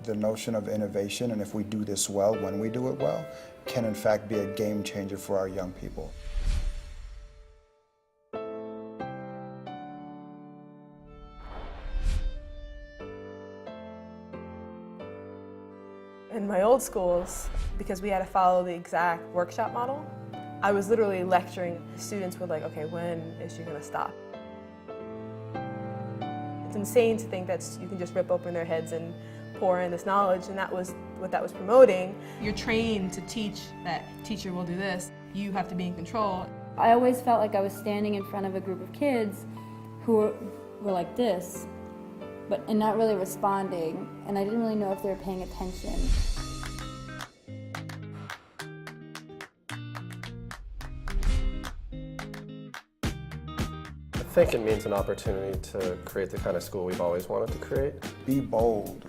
The notion of innovation, and if we do this well, when we do it well, can in fact be a game changer for our young people. In my old schools, because we had to follow the exact workshop model, I was literally lecturing. Students were like, okay, when is she going to stop? It's insane to think that you can just rip open their heads and pour in this knowledge, and that was what that was promoting. You're trained to teach that teacher will do this. You have to be in control. I always felt like I was standing in front of a group of kids who were like this, and not really responding, and I didn't really know if they were paying attention. I think it means an opportunity to create the kind of school we've always wanted to create. Be bold,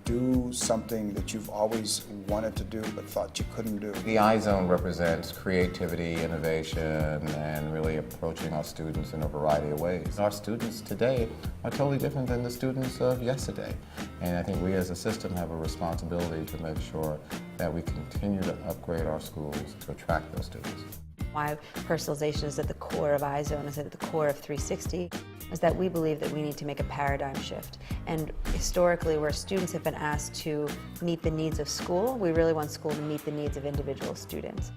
do something that you've always wanted to do but thought you couldn't do. The izone represents creativity, innovation, and really approaching our students in a variety of ways. Our students today are totally different than the students of yesterday. And I think we as a system have a responsibility to make sure that we continue to upgrade our schools to attract those students. Why personalization is at the core of izone, is at the core of 360, is that we believe that we need to make a paradigm shift. And historically, where students have been asked to meet the needs of school, we really want school to meet the needs of individual students.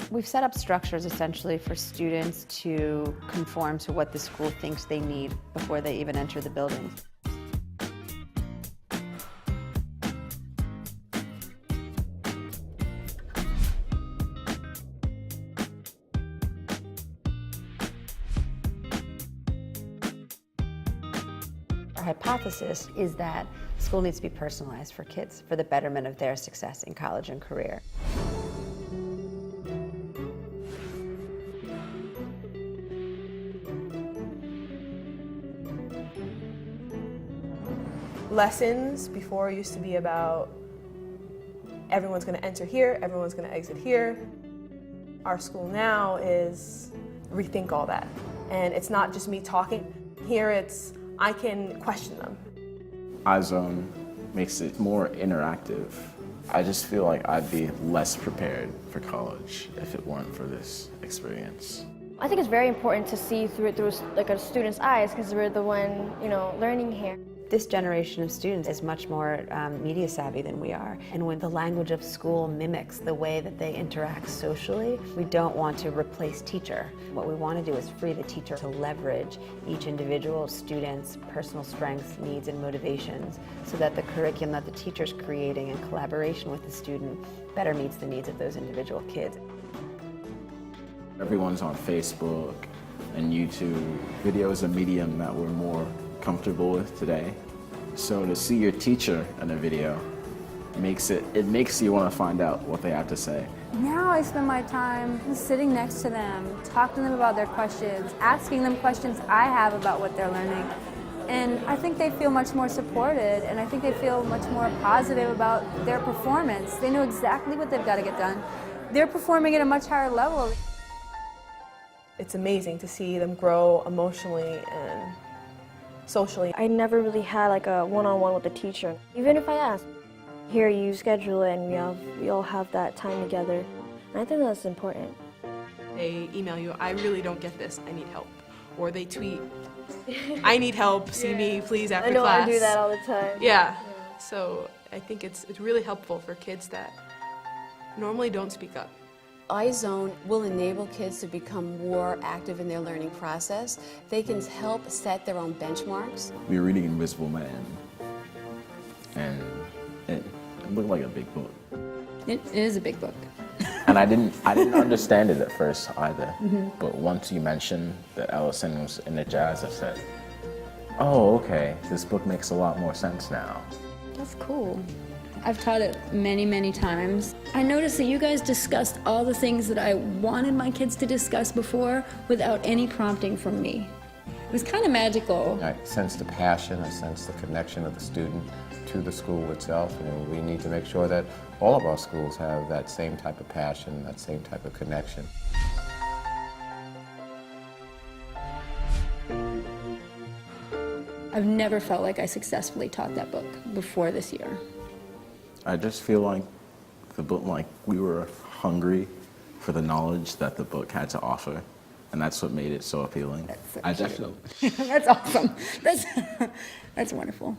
We've set up structures essentially for students to conform to what the school thinks they need before they even enter the building. Our hypothesis is that school needs to be personalized for kids for the betterment of their success in college and career. Lessons before used to be about everyone's going to enter here, everyone's going to exit here. Our school now is rethink all that. And it's not just me talking. Here it's I can question them. izone makes it more interactive. I just feel like I'd be less prepared for college if it weren't for this experience. I think it's very important to see through like a student's eyes because we're the one, learning here. This generation of students is much more media savvy than we are. And when the language of school mimics the way that they interact socially, we don't want to replace teacher. What we want to do is free the teacher to leverage each individual student's personal strengths, needs, and motivations so that the curriculum that the teacher's creating in collaboration with the student better meets the needs of those individual kids. Everyone's on Facebook and YouTube. Video is a medium that we're more comfortable with today. So to see your teacher in a video makes you want to find out what they have to say. Now I spend my time sitting next to them, talking to them about their questions, asking them questions I have about what they're learning. And I think they feel much more supported, and I think they feel much more positive about their performance. They know exactly what they've got to get done. They're performing at a much higher level. It's amazing to see them grow emotionally and socially. I never really had like a one-on-one with a teacher. Even if I ask, here you schedule it and we all have that time together. And I think that's important. They email you, I really don't get this, I need help. Or they tweet, I need help, see me please after class. I know I do that all the time. Yeah. So I think it's really helpful for kids that normally don't speak up. izone will enable kids to become more active in their learning process. They can help set their own benchmarks. We were reading Invisible Man, and it looked like a big book. It is a big book. And I didn't understand it at first either. But once you mentioned that Ellison was in the jazz, I said, oh, okay, this book makes a lot more sense now. That's cool. I've taught it many, many times. I noticed that you guys discussed all the things that I wanted my kids to discuss before without any prompting from me. It was kind of magical. I sense the passion, I sense the connection of the student to the school itself, and we need to make sure that all of our schools have that same type of passion, that same type of connection. I've never felt like I successfully taught that book before this year. I just feel like the book, like we were hungry for the knowledge that the book had to offer, and that's what made it so appealing. That's so I cute. definitely. That's awesome. That's wonderful.